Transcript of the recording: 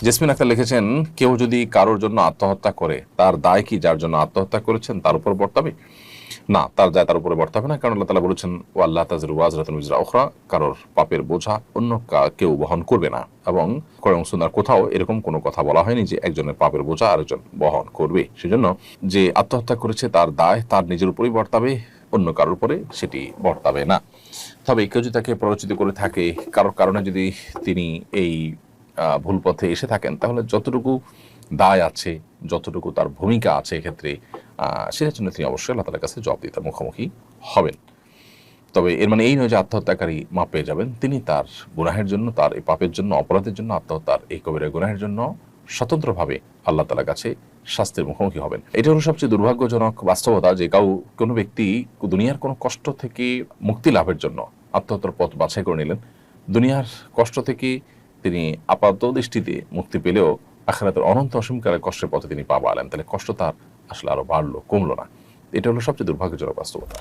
জেসমিন আক্তার লিখেছেন, কেউ যদি কারোর জন্য আত্মহত্যা করে তার দায় কি যার জন্য আত্মহত্যা করেছেন তার উপর বর্তাবে? না, তার দায় তার উপরে বর্তাবে না, কারণ আল্লাহ তাআলা বলেছেন ওয়াল্লাহ তাযিরু ওয়াজরাতুন উযরা উখরা, কারোর পাপের বোঝা অন্য কেউ বহন করবে না। এবং কোরআন সুন্নাহর কোথাও এরকম কোনো কথা বলা হয়নি যে একজনের পাপের বোঝা আরেকজন বহন করবে। সেজন্য যে আত্মহত্যা করেছে তার দায় তার নিজের উপরেই বর্তাবে, অন্য কারোর উপরে সেটি বর্তাবে না। তবে কেউ যদি তাকে প্ররোচিত করে থাকে, কারোর কারণে যদি তিনি এই ভুল পথে এসে থাকেন, তাহলে যতটুকু দায় আছে, যতটুকু তার ভূমিকা আছে এক্ষেত্রে, সেটার জন্য তিনি অবশ্যই আল্লাহ তাআলার কাছে জবাবদিহিতার মুখোমুখি হবেন। তবে এর মানে এই নয় যে আত্মহত্যাকারী মাপ পেয়ে যাবেন। তিনি তার গুনাহের জন্য, তার এই পাপের জন্য, অপরাধের জন্য, আত্মহত্যার এই কবিরা গুনাহের জন্য স্বতন্ত্রভাবে আল্লাহ তাআলার কাছে শাস্তির মুখোমুখি হবেন। এটা হলো সবচেয়ে দুর্ভাগ্যজনক বাস্তবতা যে কোনো ব্যক্তি দুনিয়ার কোনো কষ্ট থেকে মুক্তি লাভের জন্য আত্মহত্যার পথ বাছাই করে নিলেন। দুনিয়ার কষ্ট থেকে তিনি আপাত দৃষ্টিতে মুক্তি পেলেও আখিরাতের অনন্ত অসীমকালের কষ্টের পথে তিনি পা বাড়ালেন। তাহলে কষ্ট তার আসলে আরো বাড়লো, কমলো না। এটা হলো সবচেয়ে দুর্ভাগ্যজনক বাস্তবতা।